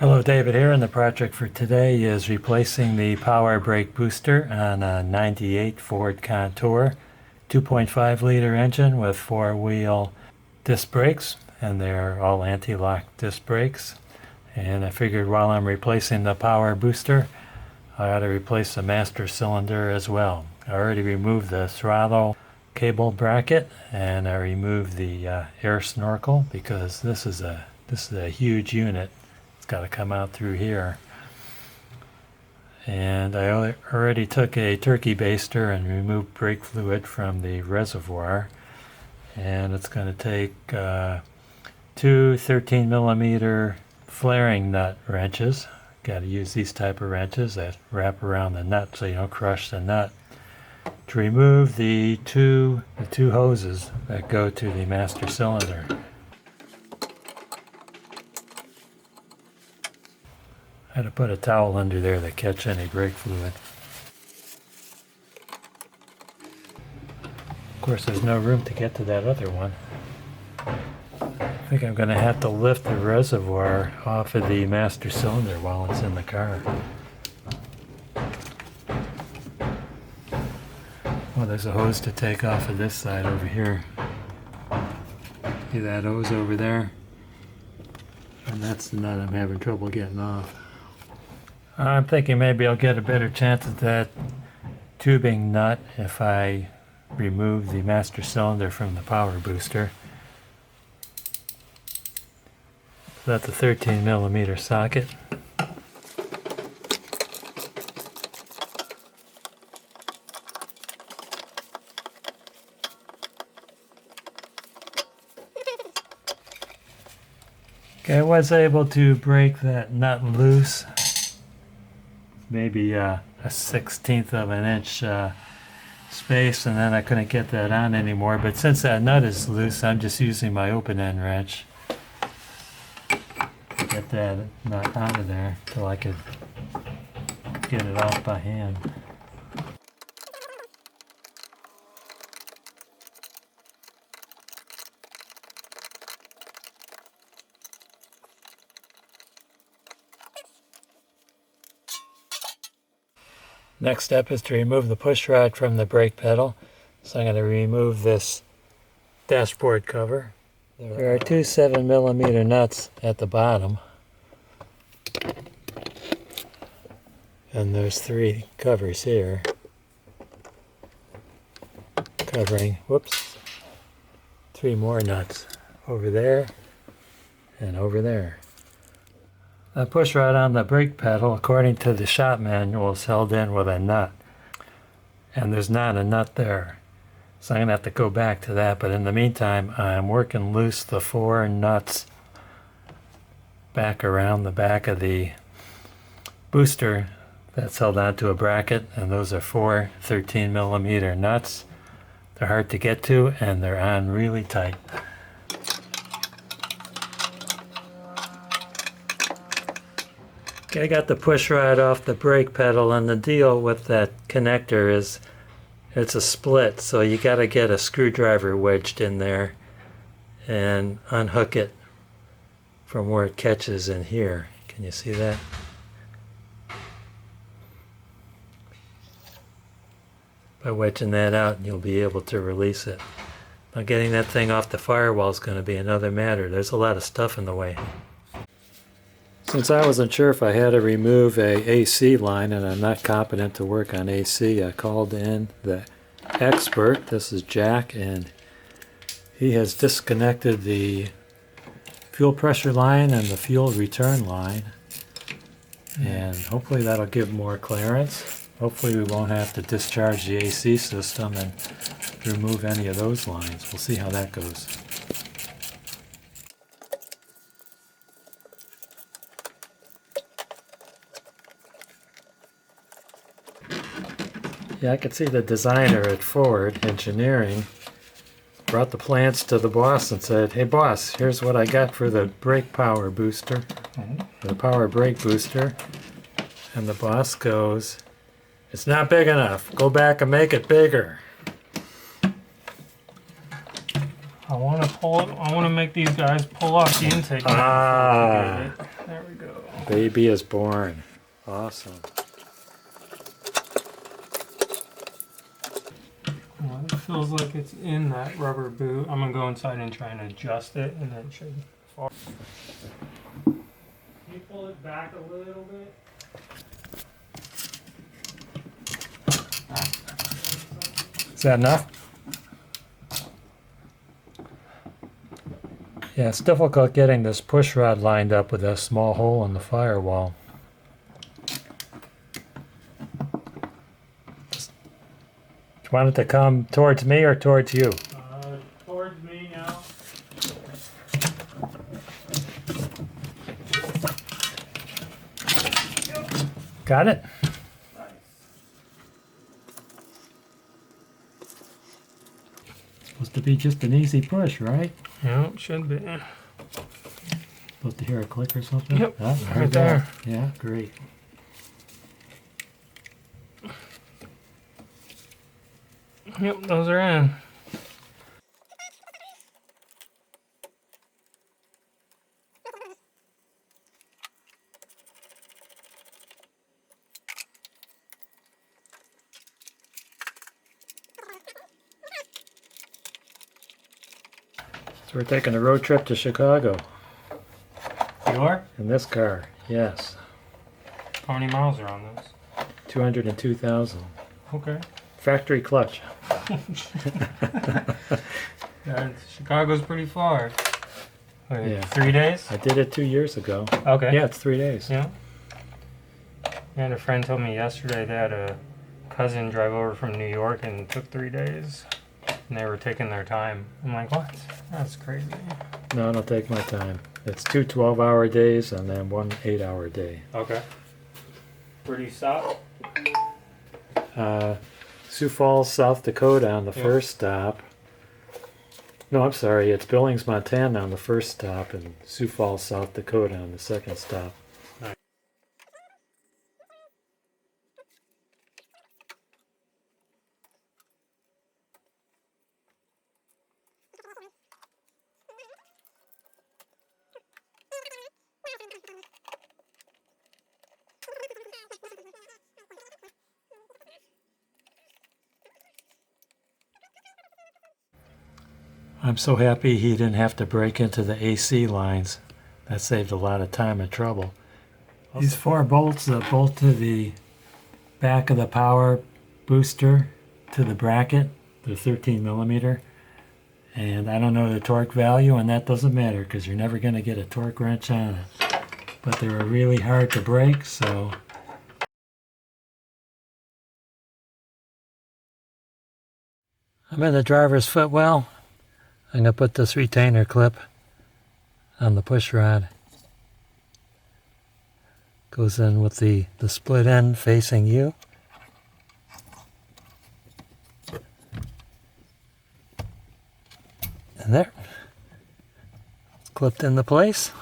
Hello, David here, and the project for today is replacing the power brake booster on a 98 Ford Contour 2.5 liter engine with four-wheel disc brakes, and they're all anti-lock disc brakes. And I figured while I'm replacing the power booster, I ought to replace the master cylinder as well. I already removed the throttle cable bracket, and I removed the air snorkel because this is a huge unit. It's got to come out through here. And I already took a turkey baster and removed brake fluid from the reservoir. And it's going to take two 13 millimeter flaring nut wrenches. Got to use these type of wrenches that wrap around the nut so you don't crush the nut, to remove the two hoses that go to the master cylinder. I had to put a towel under there to catch any brake fluid. Of course, there's no room to get to that other one. I think I'm going to have to lift the reservoir off of the master cylinder while it's in the car. Well, there's a hose to take off of this side over here. See that hose over there? And that's the nut I'm having trouble getting off. I'm thinking maybe I'll get a better chance at that tubing nut if I remove the master cylinder from the power booster. So that's a 13 millimeter socket. Okay, I was able to break that nut loose. Maybe a 1/16 of an inch space, and then I couldn't get that on anymore. But since that nut is loose, I'm just using my open end wrench to get that nut out of there till I could get it off by hand. Next step is to remove the push rod from the brake pedal. So I'm going to remove this dashboard cover. There are two 7 millimeter nuts at the bottom. And there's three covers here. Covering, whoops, three more nuts over there and over there. The push rod on the brake pedal, according to the shop manual, is held in with a nut. And there's not a nut there. So I'm going to have to go back to that. But in the meantime, I'm working loose the four nuts back around the back of the booster that's held onto a bracket. And those are four 13 millimeter nuts. They're hard to get to, and they're on really tight. Okay, I got the push rod off the brake pedal, and the deal with that connector is it's a split, so you got to get a screwdriver wedged in there and unhook it from where it catches in here. Can you see that? By wedging that out, you'll be able to release it. Now, getting that thing off the firewall is going to be another matter. There's a lot of stuff in the way. Since I wasn't sure if I had to remove a AC line, and I'm not competent to work on AC, I called in the expert. This is Jack, and he has disconnected the fuel pressure line and the fuel return line, and hopefully that'll give more clearance. Hopefully we won't have to discharge the AC system and remove any of those lines. We'll see how that goes. Yeah, I could see the designer at Ford Engineering brought the plans to the boss and said, "Hey boss, here's what I got for the brake power booster, the power brake booster." And the boss goes, "It's not big enough. Go back and make it bigger." I want to pull it. I want to make these guys pull off the intake. Ah. There we go. Baby is born. Awesome. Well, it feels like it's in that rubber boot. I'm gonna go inside and try and adjust it, and then it should fall. Can you pull it back a little bit? Is that enough? Yeah, it's difficult getting this push rod lined up with a small hole in the firewall. Do you want it to come towards me or towards you? Towards me now. Got it? Nice. Supposed to be just an easy push, right? Yeah, it should be. Supposed to hear a click or something? Yep, Oh, I heard right there. that. Yeah, great. Yep, those are in. So we're taking a road trip to Chicago You are? in this car. Yes. How many miles are on this? 202,000. Okay. Factory clutch. Yeah, Chicago's pretty far. Wait, Yeah. 3 days? I did it 2 years ago. Okay. Yeah, it's 3 days. Yeah. And a friend told me yesterday they had a cousin drive over from New York and it took 3 days. And they were taking their time. I'm like, what? That's crazy. No, I don't take my time. It's 2 12-hour days and then 1 8-hour day. Okay. Where do you stop? Sioux Falls, South Dakota on the first stop. No, I'm sorry. It's Billings, Montana on the first stop and Sioux Falls, South Dakota on the second stop. Nice. I'm so happy he didn't have to break into the AC lines. That saved a lot of time and trouble. These 4 bolts bolt to the back of the power booster to the bracket. They're 13 millimeter. And I don't know the torque value, and that doesn't matter because you're never going to get a torque wrench on it. But they were really hard to break, so... I'm in the driver's footwell. I'm going to put this retainer clip on the push rod. Goes in with the split end facing you. And there. It's clipped into place.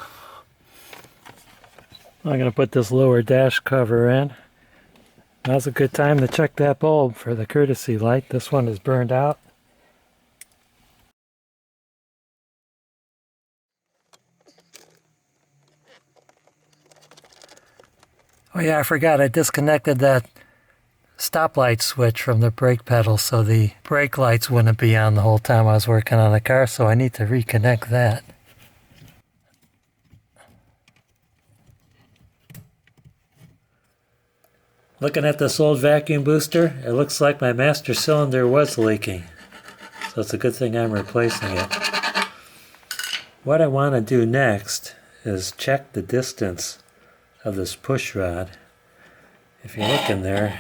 I'm going to put this lower dash cover in. Now's a good time to check that bulb for the courtesy light. This one is burned out. Oh yeah, I forgot I disconnected that stoplight switch from the brake pedal so the brake lights wouldn't be on the whole time I was working on the car, so I need to reconnect that. Looking at this old vacuum booster, it looks like my master cylinder was leaking. So it's a good thing I'm replacing it. What I want to do next is check the distance of this push rod. If you look in there,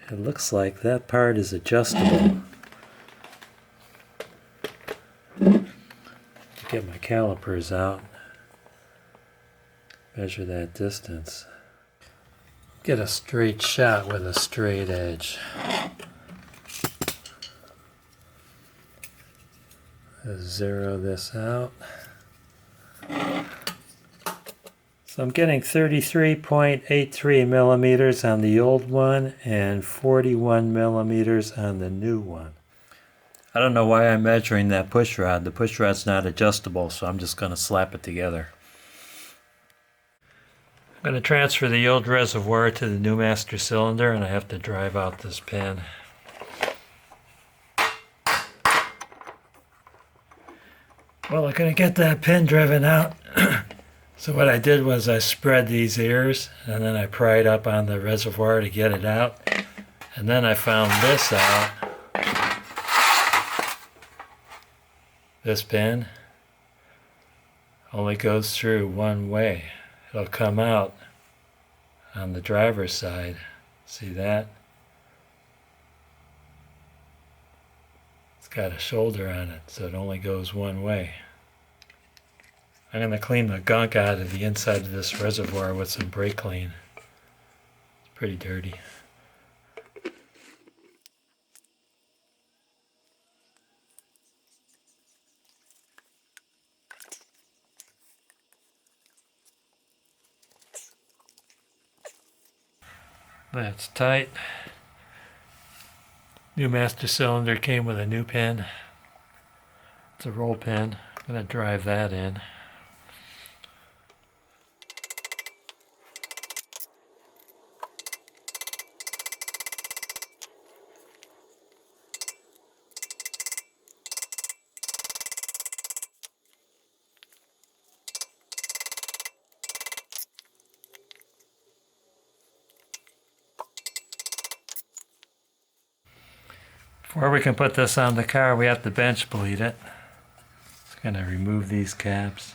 it looks like that part is adjustable. Get my calipers out. Measure that distance. Get a straight shot with a straight edge. Zero this out. So I'm getting 33.83 millimeters on the old one and 41 millimeters on the new one. I don't know why I'm measuring that push rod. The push rod's not adjustable, so I'm just going to slap it together. I'm going to transfer the old reservoir to the new master cylinder, and I have to drive out this pin. Well, I'm going to get that pin driven out. So what I did was I spread these ears, and then I pried up on the reservoir to get it out. And then I found this out. This pin only goes through one way. It'll come out on the driver's side. See that? It's got a shoulder on it, so it only goes one way. I'm going to clean the gunk out of the inside of this reservoir with some brake clean. It's pretty dirty. That's tight. New master cylinder came with a new pin. It's a roll pin. I'm going to drive that in. Before we can put this on the car, we have to bench bleed it. Just going to remove these caps.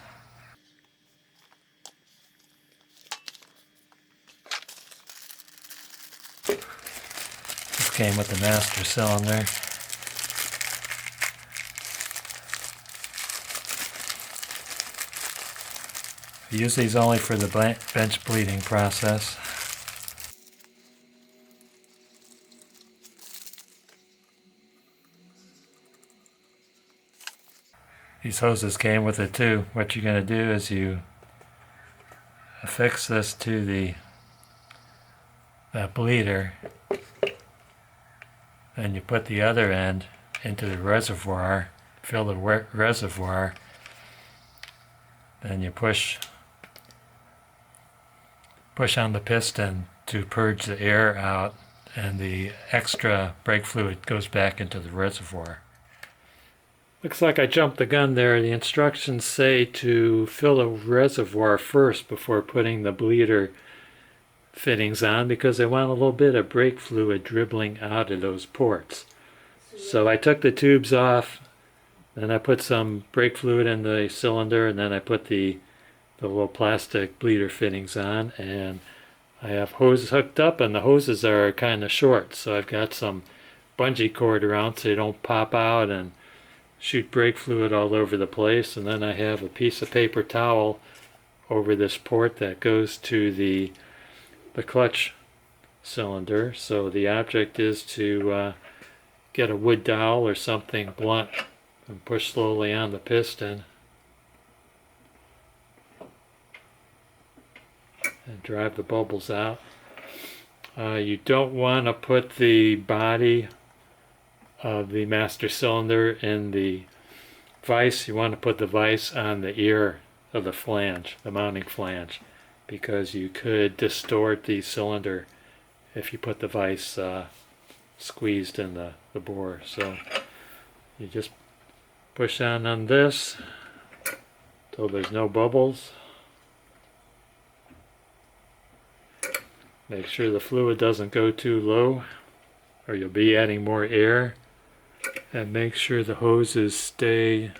This came with the master cylinder. I use these only for the bench bleeding process. These hoses came with it too. What you're going to do is you affix this to that bleeder, then you put the other end into the reservoir, fill the reservoir, then you push on the piston to purge the air out, and the extra brake fluid goes back into the reservoir. Looks like I jumped the gun there. The instructions say to fill the reservoir first before putting the bleeder fittings on, because I want a little bit of brake fluid dribbling out of those ports. So I took the tubes off, then I put some brake fluid in the cylinder, and then I put the little plastic bleeder fittings on, and I have hoses hooked up, and the hoses are kind of short, so I've got some bungee cord around so they don't pop out and shoot brake fluid all over the place. And then I have a piece of paper towel over this port that goes to the clutch cylinder. So the object is to get a wood dowel or something blunt and push slowly on the piston and drive the bubbles out. You don't want to put the body of the master cylinder in the vise. You want to put the vise on the ear of the flange, the mounting flange, because you could distort the cylinder if you put the vise squeezed in the bore. So you just push on this until there's no bubbles. Make sure the fluid doesn't go too low, or you'll be adding more air. And make sure the hoses stay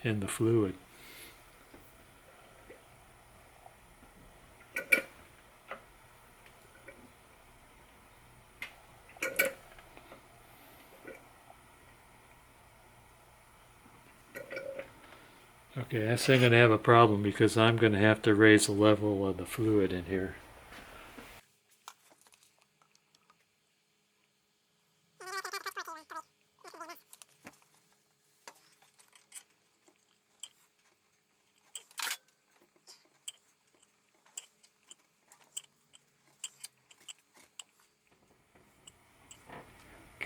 in the fluid. Okay, I think I'm going to have a problem because I'm going to have to raise the level of the fluid in here.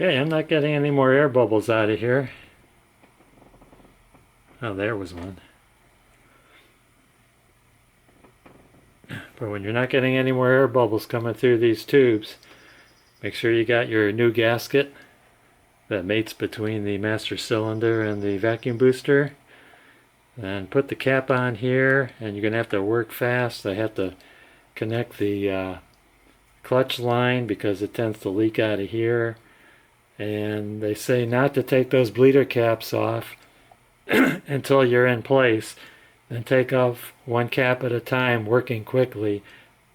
Okay, I'm not getting any more air bubbles out of here. Oh, there was one. But when you're not getting any more air bubbles coming through these tubes, make sure you got your new gasket that mates between the master cylinder and the vacuum booster. And put the cap on here, and you're going to have to work fast. I have to connect the clutch line because it tends to leak out of here. And they say not to take those bleeder caps off until you're in place. Then take off one cap at a time, working quickly,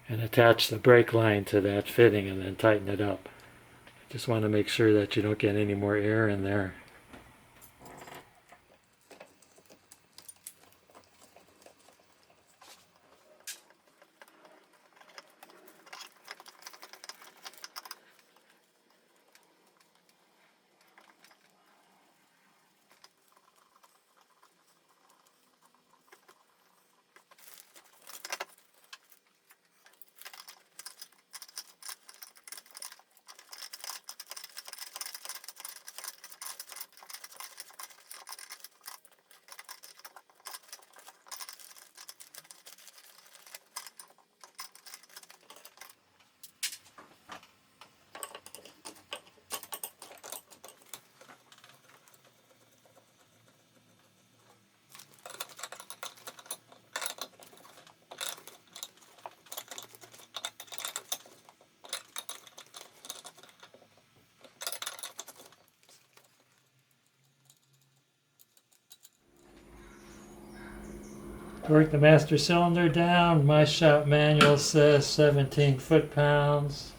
and attach the brake line to that fitting and then tighten it up. Just want to make sure that you don't get any more air in there. Work the master cylinder down. My shop manual says 17 foot-pounds.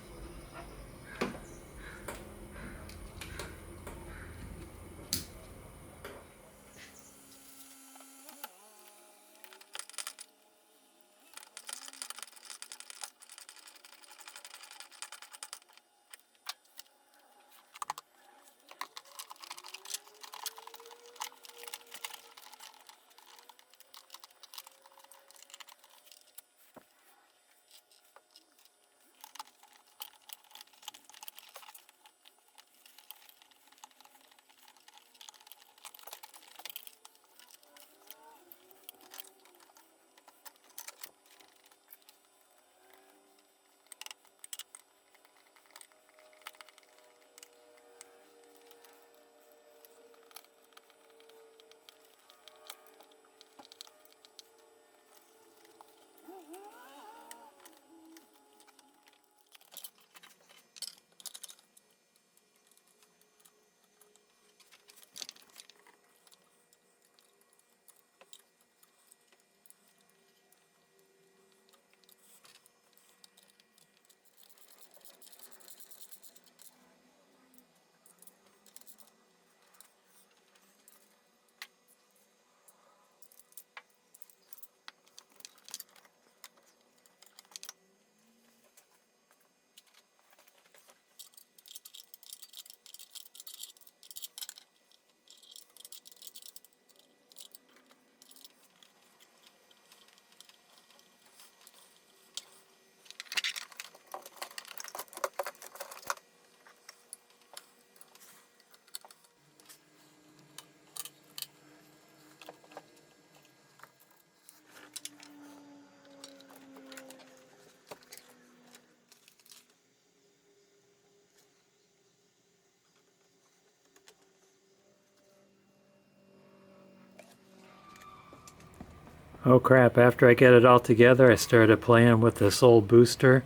Oh crap, after I get it all together, I started playing with this old booster,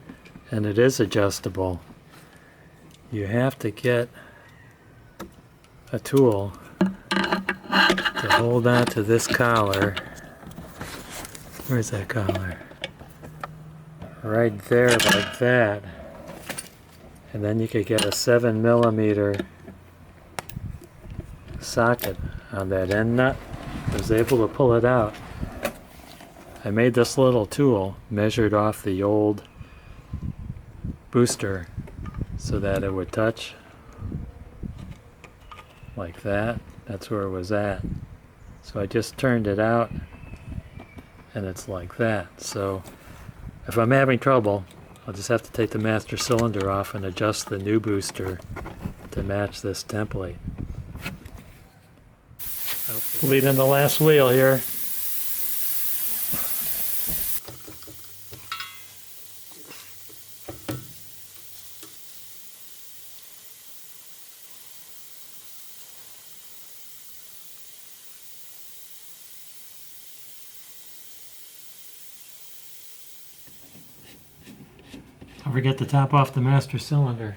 and it is adjustable. You have to get a tool to hold on to this collar. Where's that collar? Right there, like that. And then you could get a 7mm socket on that end nut. I was able to pull it out. I made this little tool, measured off the old booster so that it would touch like that. That's where it was at. So I just turned it out and it's like that. So if I'm having trouble, I'll just have to take the master cylinder off and adjust the new booster to match this template. Leading the last wheel here. Don't forget to top off the master cylinder.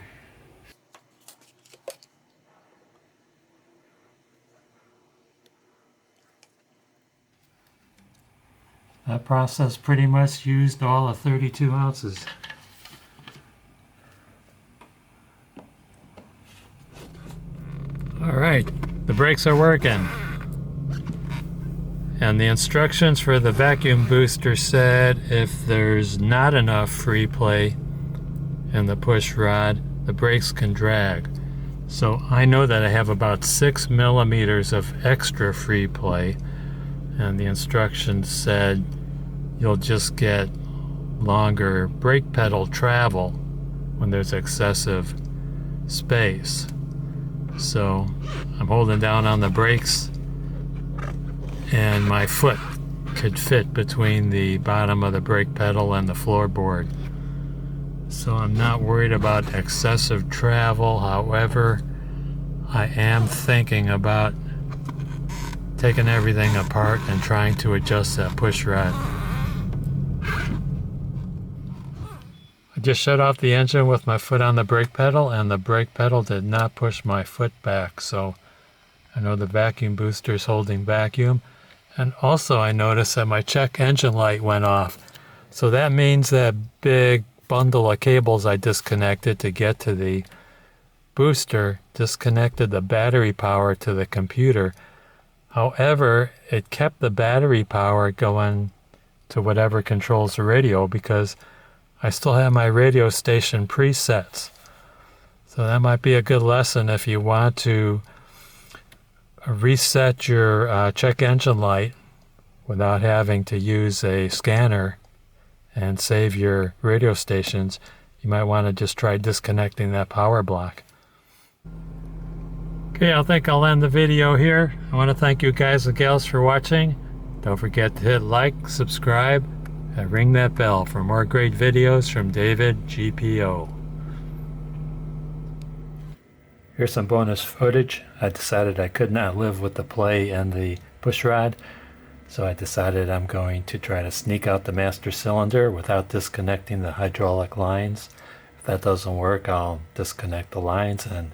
That process pretty much used all of 32 ounces. Alright, the brakes are working. And the instructions for the vacuum booster said if there's not enough free play in the push rod, the brakes can drag. So I know that I have about 6 millimeters of extra free play, and the instructions said you'll just get longer brake pedal travel when there's excessive space. So I'm holding down on the brakes, and my foot could fit between the bottom of the brake pedal and the floorboard. So I'm not worried about excessive travel. However, I am thinking about taking everything apart and trying to adjust that push rod. I just shut off the engine with my foot on the brake pedal, and the brake pedal did not push my foot back. So I know the vacuum booster is holding vacuum. And also I noticed that my check engine light went off. So that means that big bundle of cables I disconnected to get to the booster disconnected the battery power to the computer. However, it kept the battery power going to whatever controls the radio, because I still have my radio station presets. So that might be a good lesson if you want to reset your check engine light without having to use a scanner and save your radio stations. You might want to just try disconnecting that power block. Okay, I think I'll end the video here. I want to thank you guys and gals for watching. Don't forget to hit like, subscribe, and ring that bell for more great videos from David GPO. Here's some bonus footage. I decided I could not live with the play and the push rod, so I decided I'm going to try to sneak out the master cylinder without disconnecting the hydraulic lines. If that doesn't work, I'll disconnect the lines and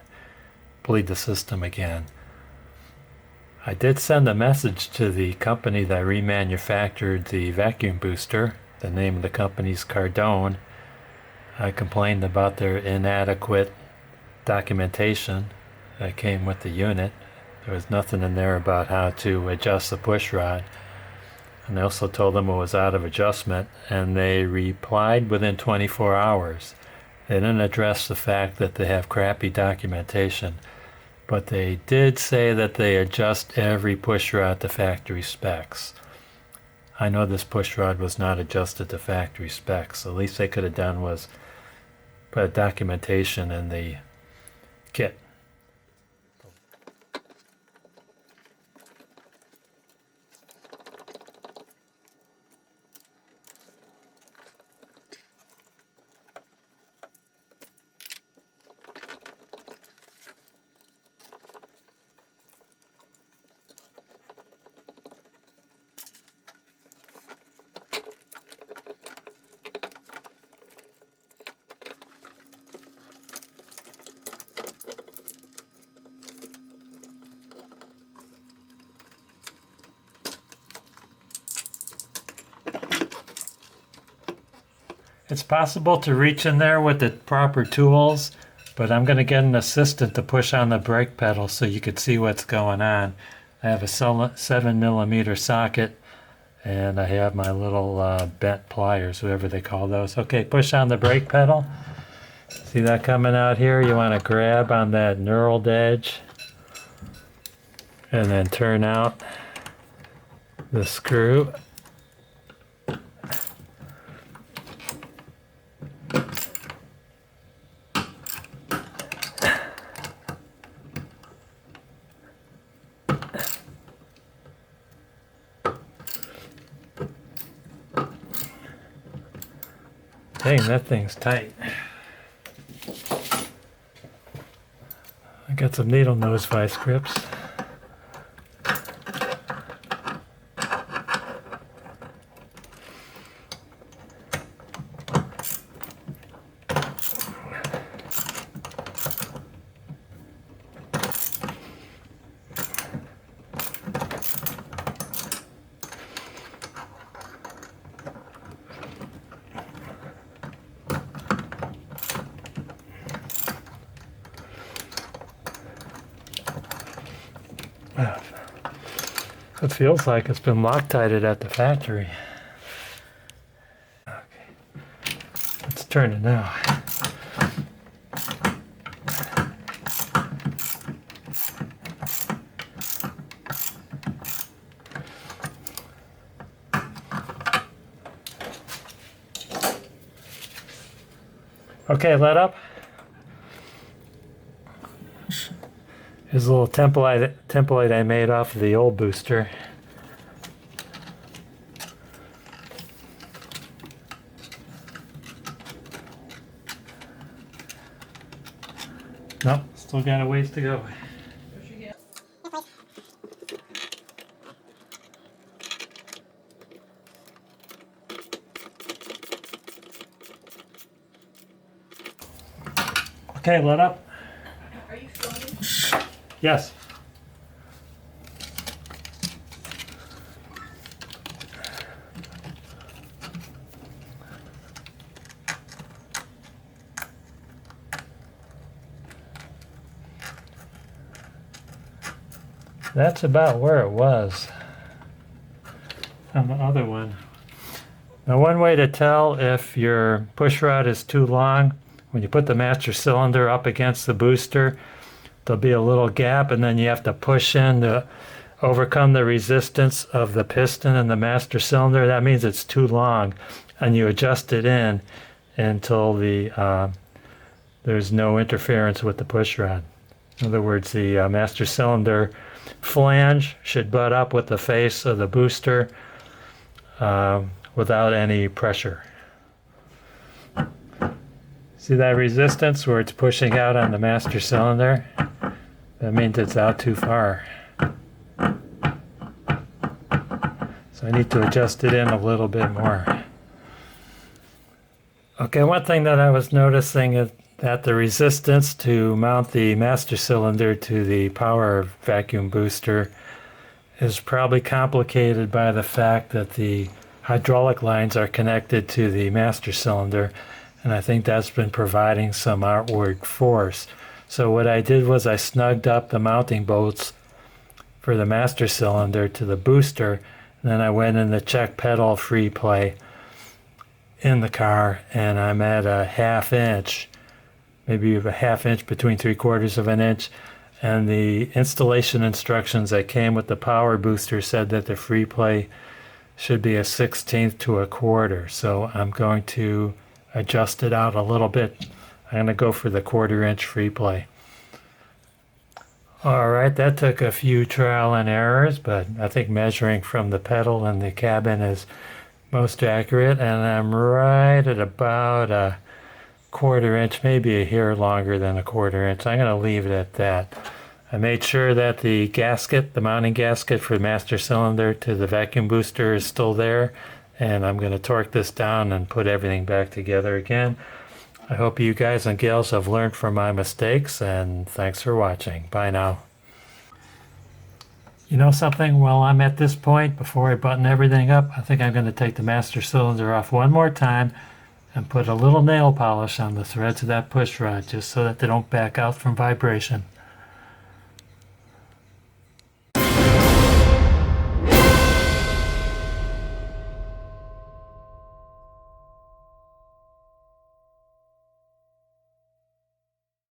bleed the system again. I did send a message to the company that remanufactured the vacuum booster. The name of the company is Cardone. I complained about their inadequate documentation that came with the unit. There was nothing in there about how to adjust the push rod. And I also told them it was out of adjustment, and they replied within 24 hours. They didn't address the fact that they have crappy documentation, but they did say that they adjust every push rod to factory specs. I know this push rod was not adjusted to factory specs. The least they could have done was put a documentation in the kit. It's possible to reach in there with the proper tools, but I'm going to get an assistant to push on the brake pedal so you can see what's going on. I have a 7mm socket, and I have my little bent pliers, whatever they call those. Okay, push on the brake pedal. See that coming out here? You want to grab on that knurled edge and then turn out the screw. Dang, that thing's tight. I got some needle nose vice grips. It feels like it's been Loctited at the factory. Okay, let's turn it now. Okay, let up. Here's a little template I made off of the old booster. Nope, still got a ways to go. Okay, let up. Are you filming? Yes. That's about where it was on the other one. Now, one way to tell if your push rod is too long, when you put the master cylinder up against the booster, there'll be a little gap, and then you have to push in to overcome the resistance of the piston in the master cylinder. That means it's too long, and you adjust it in until there's no interference with the push rod. In other words, the master cylinder flange should butt up with the face of the booster without any pressure. See that resistance where it's pushing out on the master cylinder? That means it's out too far. So I need to adjust it in a little bit more. Okay, one thing that I was noticing is that the resistance to mount the master cylinder to the power vacuum booster is probably complicated by the fact that the hydraulic lines are connected to the master cylinder, and I think that's been providing some outward force. So what I did was I snugged up the mounting bolts for the master cylinder to the booster, and then I went in the check pedal free play in the car, and I'm at a 1/2 inch, maybe a 1/2 inch between 3/4 of an inch, and the installation instructions that came with the power booster said that the free play should be a 1/16 to 1/4. So I'm going to adjust it out a little bit. I'm going to go for the 1/4 inch free play. Alright, that took a few trial and errors, but I think measuring from the pedal and the cabin is most accurate, and I'm right at about a 1/4 inch, maybe a hair longer than a 1/4 inch. I'm going to leave it at that. I made sure that the gasket, the mounting gasket for the master cylinder to the vacuum booster is still there, and I'm going to torque this down and put everything back together again. I hope you guys and gals have learned from my mistakes, and thanks for watching. Bye now. You know something? While I'm at this point, before I button everything up, I think I'm going to take the master cylinder off one more time and put a little nail polish on the threads of that push rod just so that they don't back out from vibration.